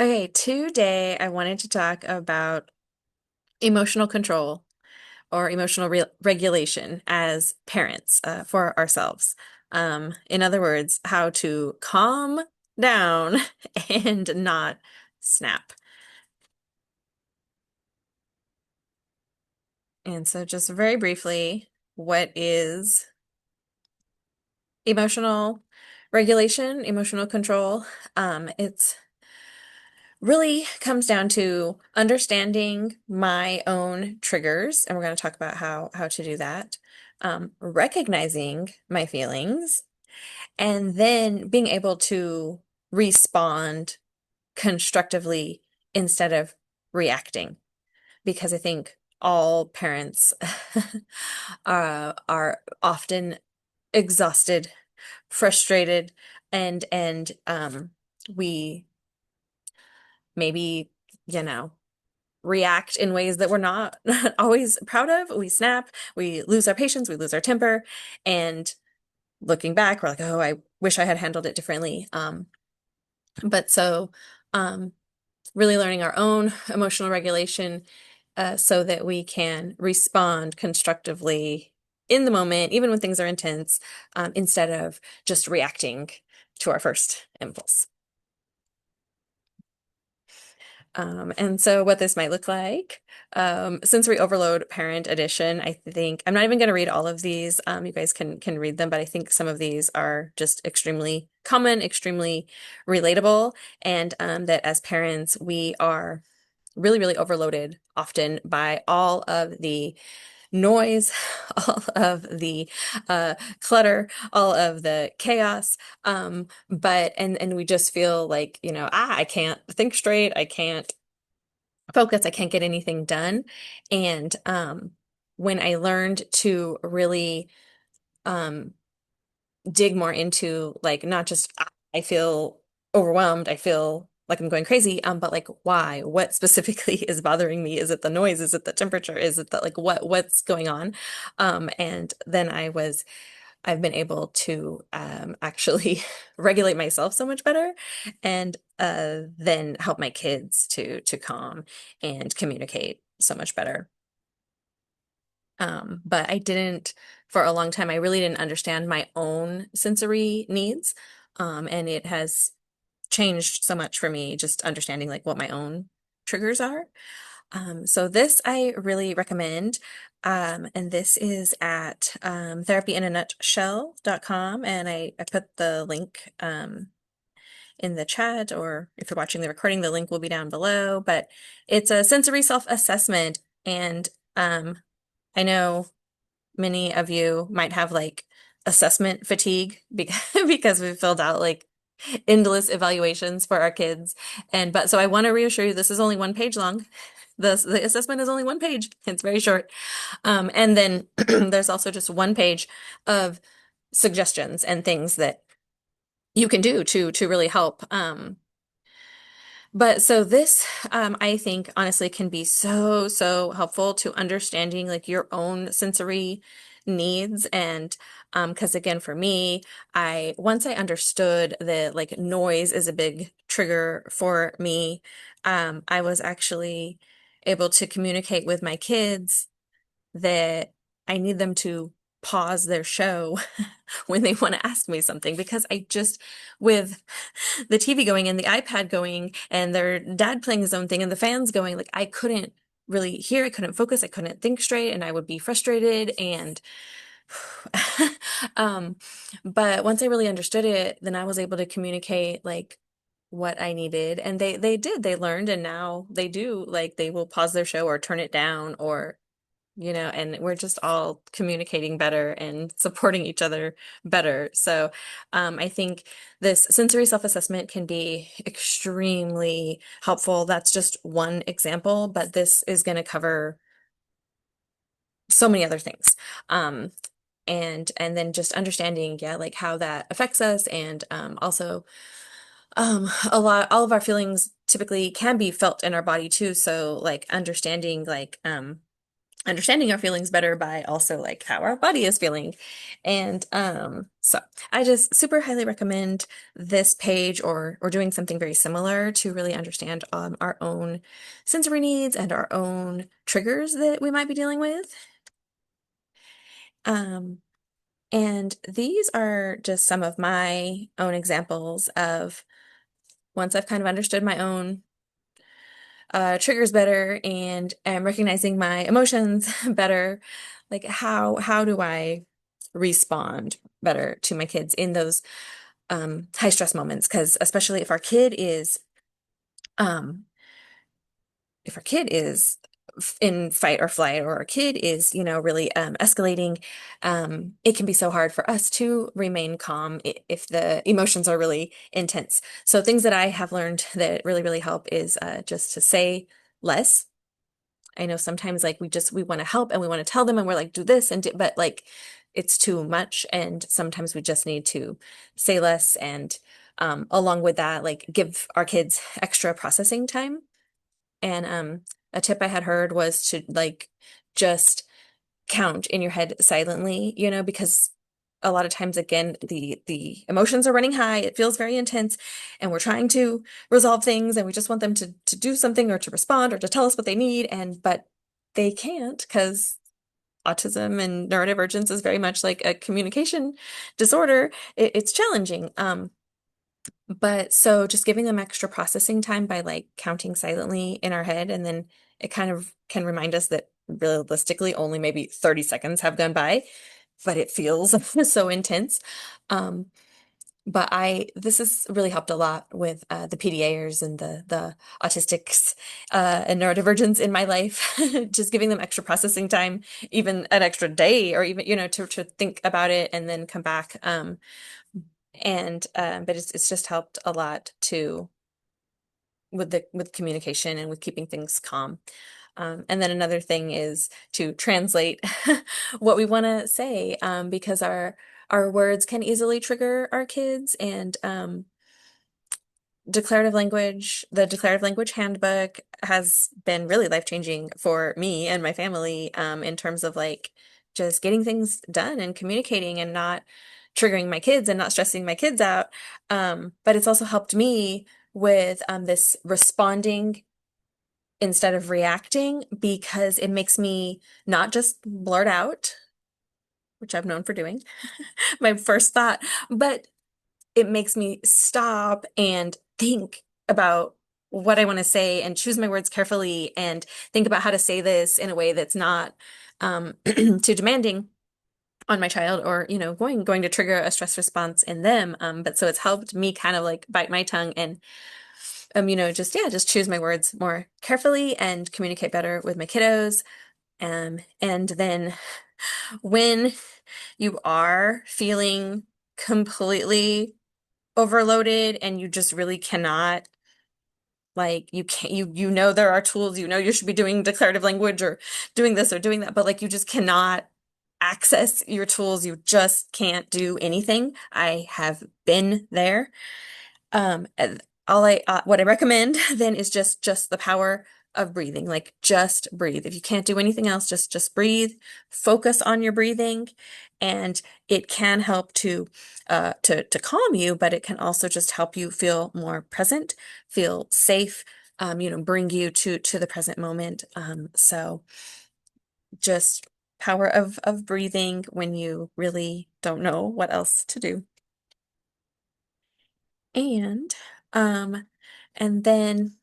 Okay, today I wanted to talk about emotional control or emotional re regulation as parents for ourselves. In other words, how to calm down and not snap. And so, just very briefly, what is emotional regulation, emotional control? It's really comes down to understanding my own triggers, and we're going to talk about how to do that. Recognizing my feelings, and then being able to respond constructively instead of reacting. Because I think all parents are often exhausted, frustrated, and we maybe, you know, react in ways that we're not always proud of. We snap, we lose our patience, we lose our temper, and looking back, we're like, oh, I wish I had handled it differently. But so um, really learning our own emotional regulation so that we can respond constructively in the moment, even when things are intense, instead of just reacting to our first impulse. And so what this might look like, sensory overload parent edition, I think I'm not even going to read all of these. You guys can read them, but I think some of these are just extremely common, extremely relatable, and that as parents we are really, really overloaded often by all of the noise, all of the clutter, all of the chaos. But and we just feel like, I can't think straight, I can't focus, I can't get anything done. And when I learned to really um dig more into like not just I feel overwhelmed, I feel like I'm going crazy, but like why? What specifically is bothering me? Is it the noise? Is it the temperature? Is it the like what's going on? And then I've been able to actually regulate myself so much better and then help my kids to calm and communicate so much better. But I didn't, for a long time, I really didn't understand my own sensory needs. And it has changed so much for me, just understanding like what my own triggers are. So this I really recommend. And this is at therapyinanutshell.com. And I put the link in the chat, or if you're watching the recording, the link will be down below. But it's a sensory self-assessment. And I know many of you might have like assessment fatigue because because we've filled out like endless evaluations for our kids. And but so I want to reassure you, this is only 1 page long. The assessment is only 1 page. It's very short. And then there's also just 1 page of suggestions and things that you can do to really help. But so this, I think honestly can be so, so helpful to understanding like your own sensory needs. And because again, for me, once I understood that like noise is a big trigger for me, I was actually able to communicate with my kids that I need them to pause their show when they want to ask me something because I just with the TV going and the iPad going and their dad playing his own thing and the fans going, like I couldn't really hear, I couldn't focus, I couldn't think straight, and I would be frustrated and um but once I really understood it, then I was able to communicate like what I needed, and they did, they learned, and now they do, like they will pause their show or turn it down or and we're just all communicating better and supporting each other better. So I think this sensory self-assessment can be extremely helpful. That's just one example, but this is going to cover so many other things. Um, and then just understanding, yeah, like how that affects us, and also all of our feelings typically can be felt in our body too. So like understanding like understanding our feelings better by also like how our body is feeling. And so I just super highly recommend this page or doing something very similar to really understand our own sensory needs and our own triggers that we might be dealing with. Um, and these are just some of my own examples of once I've kind of understood my own triggers better and am recognizing my emotions better, like how do I respond better to my kids in those high stress moments? Because especially um, if our kid is in fight or flight, or our kid is, really escalating, it can be so hard for us to remain calm if the emotions are really intense. So things that I have learned that really, really help is just to say less. I know sometimes like we want to help and we want to tell them and we're like, do this but like it's too much. And sometimes we just need to say less and along with that, like give our kids extra processing time. And a tip I had heard was to like just count in your head silently, because a lot of times again the emotions are running high, it feels very intense, and we're trying to resolve things and we just want them to do something or to respond or to tell us what they need, and but they can't because autism and neurodivergence is very much like a communication disorder. It's challenging. But so just giving them extra processing time by like counting silently in our head, and then it kind of can remind us that realistically only maybe 30 seconds have gone by, but it feels so intense. Um, but this has really helped a lot with the PDAers and the autistics and neurodivergents in my life. Just giving them extra processing time, even an extra day, or even to think about it and then come back. And but it's just helped a lot to with communication and with keeping things calm. And then another thing is to translate what we want to say, because our words can easily trigger our kids. And the declarative language handbook has been really life-changing for me and my family, in terms of like just getting things done and communicating and not triggering my kids and not stressing my kids out. But it's also helped me with this responding instead of reacting, because it makes me not just blurt out, which I've known for doing, my first thought, but it makes me stop and think about what I want to say and choose my words carefully and think about how to say this in a way that's not too demanding on my child, or going to trigger a stress response in them. But so it's helped me kind of like bite my tongue and just choose my words more carefully and communicate better with my kiddos. And then when you are feeling completely overloaded and you just really cannot, like you can't, there are tools, you should be doing declarative language or doing this or doing that, but like you just cannot access your tools, you just can't do anything. I have been there. And what I recommend then is just the power of breathing. Like just breathe. If you can't do anything else, just breathe. Focus on your breathing, and it can help to calm you, but it can also just help you feel more present, feel safe. Bring you to the present moment. So just power of breathing when you really don't know what else to do. And um and then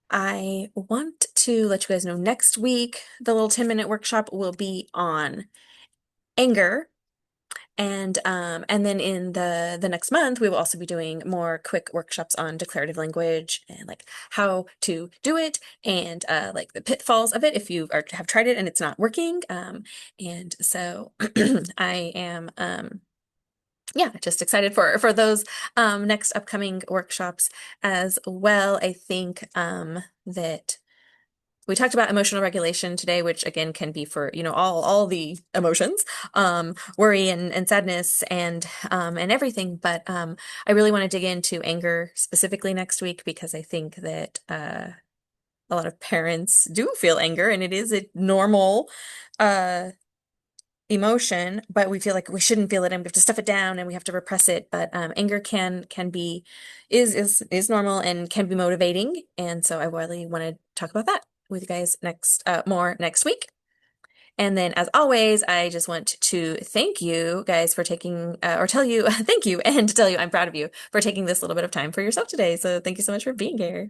I want to let you guys know next week the little 10-minute workshop will be on anger. And then in the next month we will also be doing more quick workshops on declarative language and like how to do it, and like the pitfalls of it if you have tried it and it's not working. And so I am yeah, just excited for those next upcoming workshops as well. I think that we talked about emotional regulation today, which again can be for, all the emotions, worry and sadness and everything. But I really want to dig into anger specifically next week, because I think that a lot of parents do feel anger, and it is a normal uh emotion, but we feel like we shouldn't feel it and we have to stuff it down and we have to repress it. But anger can be is normal and can be motivating. And so I really want to talk about that with you guys next more next week. And then, as always, I just want to thank you guys for taking, or tell you thank you, and to tell you I'm proud of you for taking this little bit of time for yourself today. So, thank you so much for being here.